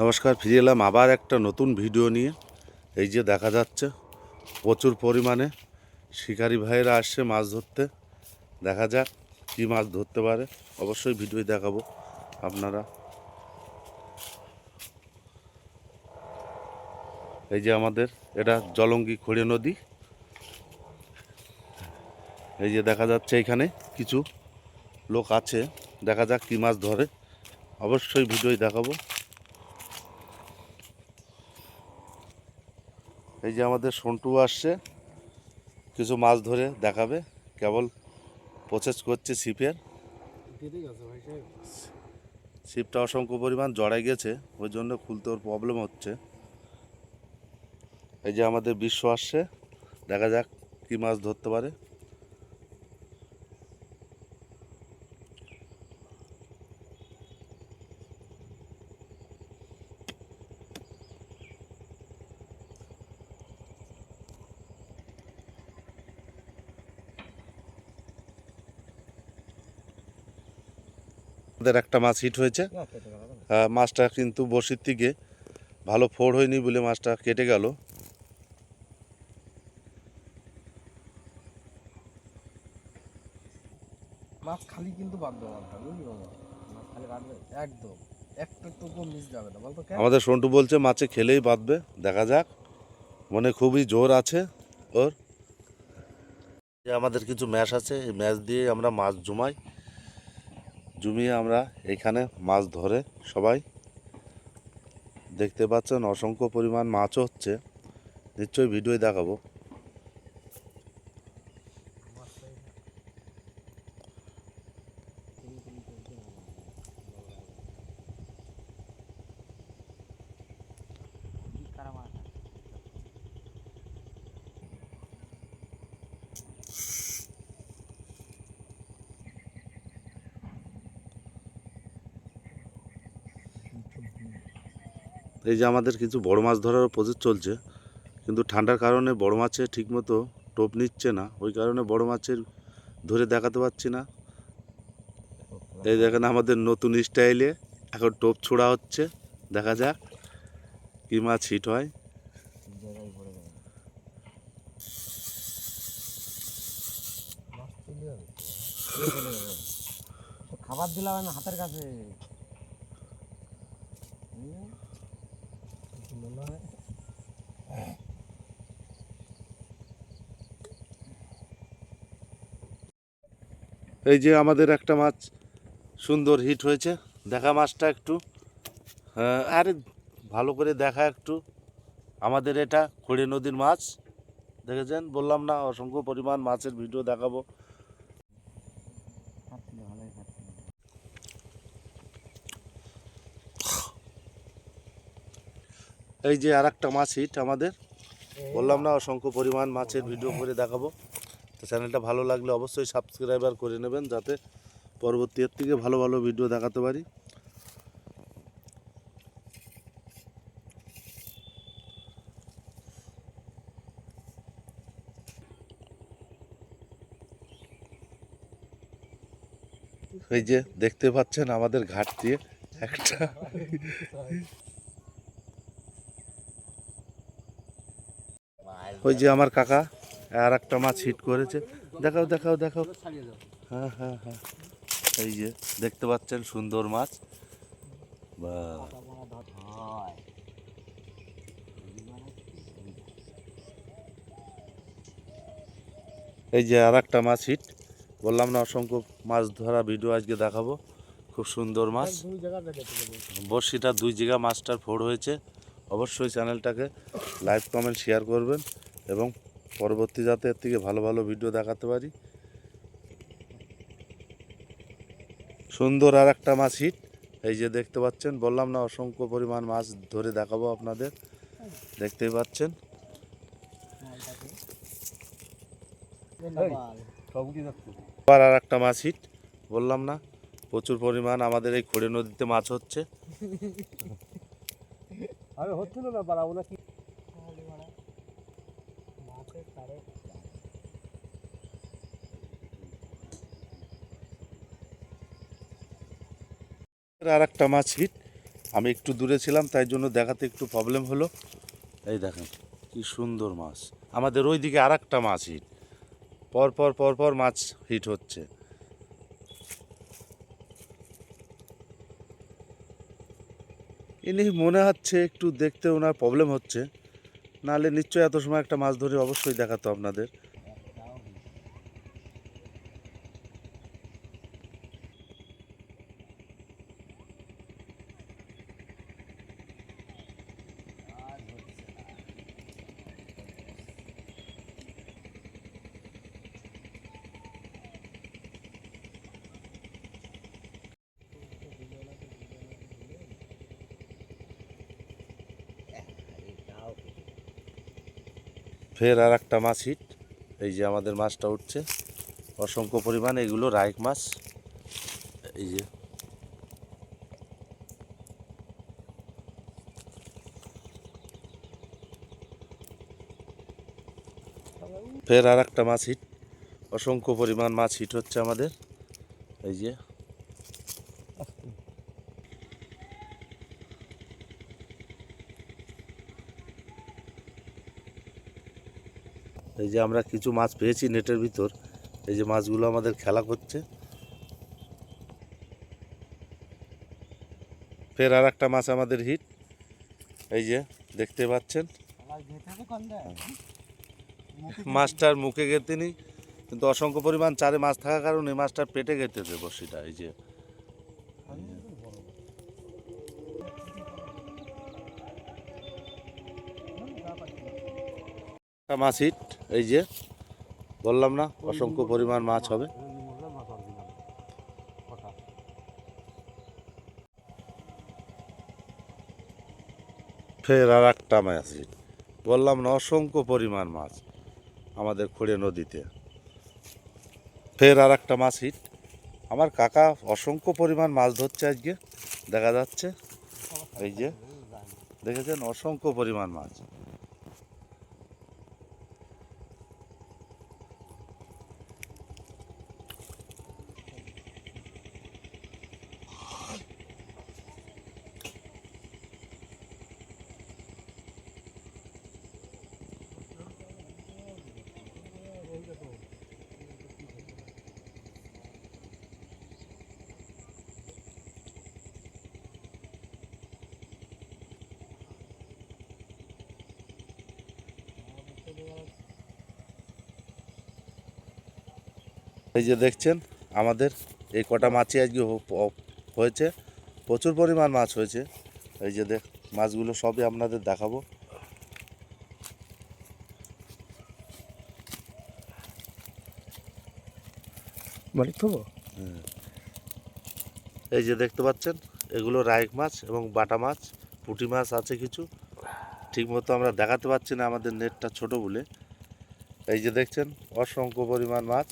নমস্কার, ফিরে এলাম আবার একটা নতুন ভিডিও নিয়ে। এই যে দেখা যাচ্ছে প্রচুর পরিমাণে শিকারি ভাইয়েরা আসছে মাছ ধরতে। দেখা যাক কী মাছ ধরতে পারে, অবশ্যই ভিডিও দেখাবো আপনারা। এই যে আমাদের এটা জলঙ্গি খড়ে নদী। এই যে দেখা যাচ্ছে এখানে কিছু লোক আছে, দেখা যাক কী মাছ ধরে, অবশ্যই ভিডিও দেখাবো। এই যে আমাদের সন্টু আসছে, কিছু মাছ ধরে দেখাবে, কেবল প্রসেস করছে ছিপের। ছিপটা অসংখ্য পরিমাণ জড়াই গেছে, ওই জন্য খুলতে ওর প্রবলেম হচ্ছে। এই যে আমাদের বিশ্ব আসছে, দেখা যাক কী মাছ ধরতে পারে। আমাদের একটা মাছ হিট হয়েছে, মাছটা কিন্তু বড়শির থেকে ভালো ফোড় হয়নি বলে মাছটা কেটে গেল। মাছ খালি কিন্তু বাঁধবে মাছটা, বুঝলি বাবা? মাছ খালি বাঁধবে একদম, একটা টুকু মিস যাবে না, বলতো কেন? আমাদের সন্টু বলছে মাছে খেলেই বাঁধবে, দেখা যাক, মনে খুবই জোর আছে ওর। যে আমাদের কিছু ম্যাশ আছে, এই ম্যাশ দিয়ে আমরা মাছ জমিয়ে আমরা এইখানে মাছ ধরে সবাই দেখতে পাচ্ছেন, অসংখ্য পরিমাণ মাছও হচ্ছে, নিশ্চয়ই ভিডিও দেখাবো। এই যে আমাদের কিছু বড় মাছ ধরার প্রচেষ্টা চলছে, কিন্তু ঠান্ডার কারণে বড় মাছে ঠিকমতো টোপ নিচ্ছে না, ওই কারণে বড় মাছের ধরে দেখাতে পারছি না। এই দেখেন আমাদের নতুন স্টাইলে এখন টোপ ছোড়া হচ্ছে, দেখা যাক কী মাছ হিট হয়। খাবার দিলাম আমি হাতের কাছে। এই যে আমাদের একটা মাছ সুন্দর হিট হয়েছে, দেখা মাছটা একটু, আরে ভালো করে দেখা একটু। আমাদের এটা খড়ি নদীর মাছ, দেখেছেন, বললাম না অসংখ্য পরিমাণ মাছের ভিডিও দেখাবো। এই যে আর একটা মাছ হিট আমাদের, বললাম না অসংখ্য পরিমাণ মাছের ভিডিও করে দেখাবো। তো চ্যানেলটা ভালো লাগলে অবশ্যই সাবস্ক্রাইবার করে নেবেন, যাতে পরবর্তী এর থেকে ভালো ভালো ভিডিও দেখাতে পারি। এই যে দেখতে পাচ্ছেন আমাদের ঘাট দিয়ে একটা, ওই যে আমার কাকা আর একটা মাছ হিট করেছে, দেখাও দেখাও দেখাও। হ্যাঁ হ্যাঁ হ্যাঁ, এই যে দেখতে পাচ্ছেন সুন্দর মাছ। বা এই যে আর একটা মাছ হিট, বললাম না অসংখ্য মাছ ধরা ভিডিও আজকে দেখাবো, খুব সুন্দর মাছ। বড়শিটা 2 জায়গা মাছটার ফোড় হয়েছে। অবশ্যই চ্যানেলটাকে লাইক কমেন্ট শেয়ার করবেন, এবং পরবর্তী যাতে এর থেকে ভালো ভালো ভিডিও দেখাতে পারি। সুন্দর আর একটা মাছ হিট, এই যে দেখতে পাচ্ছেন, বললাম না অসংখ্য পরিমাণ মাছ ধরে দেখাবো আপনাদের, দেখতেই পাচ্ছেন। আবার আর একটা মাছ হিট, বললাম না প্রচুর পরিমাণ আমাদের এই খড়ে নদীতে মাছ হচ্ছে। হচ্ছিল না পারা ওনা কি আর একটা মাছ হিট, আমি একটু দূরে ছিলাম তাই জন্য দেখাতে একটু প্রবলেম হলো। এই দেখেন কি সুন্দর মাছ। আমাদের ওইদিকে আর একটা মাছ হিট, পর পর মাছ হিট হচ্ছে। ইনি মনে হচ্ছে একটু দেখতে ওনার প্রবলেম হচ্ছে, নাহলে নিশ্চয়ই এত সময় একটা মাছ ধরে অবশ্যই দেখাতো আপনাদের। ফের আর একটা মাছ হিট। এই যে আমাদের মাছটা উঠছে অসংখ্য পরিমাণ, এগুলো রাইক মাছ। এই যে ফের আর একটা মাছ হিট, অসংখ্য পরিমাণ মাছ হিট হচ্ছে আমাদের। এই যে এই যে আমরা কিছু মাছ পেয়েছি নেটের ভিতর, এই যে মাছগুলো আমাদের খেলা করছে। ফের আর একটা মাছ আমাদের হিট, এই যে দেখতে পাচ্ছেন। মাছটার মুখে গেতেনি, কিন্তু অসংখ্য পরিমাণ চারে মাছ থাকার কারণে মাছটার পেটে গেতেছে বড়শিটা। এই যে একটা মাছ হিট, এই যে বললাম না অসংখ্য পরিমাণ মাছ হবে। ফের আর একটা মাছ হিট, বললাম না অসংখ্য পরিমাণ মাছ আমাদের খড়ে নদীতে। ফের আর একটা মাছ হিট। আমার কাকা অসংখ্য পরিমাণ মাছ ধরছে আজকে, দেখা যাচ্ছে। এই যে দেখেছেন অসংখ্য পরিমাণ মাছ। এই যে দেখছেন আমাদের এই কটা মাছই আজকে হয়েছে, প্রচুর পরিমাণ মাছ হয়েছে। এই যে মাছগুলো সবই আপনাদের দেখাবো। এই যে দেখতে পাচ্ছেন এগুলো রাইক মাছ এবং বাটা মাছ, পুঁটি মাছ আছে কিছু, ঠিকমতো আমরা দেখাতে পারছি না আমাদের নেটটা ছোট বলে। এই যে দেখছেন অসংখ্য পরিমাণ মাছ।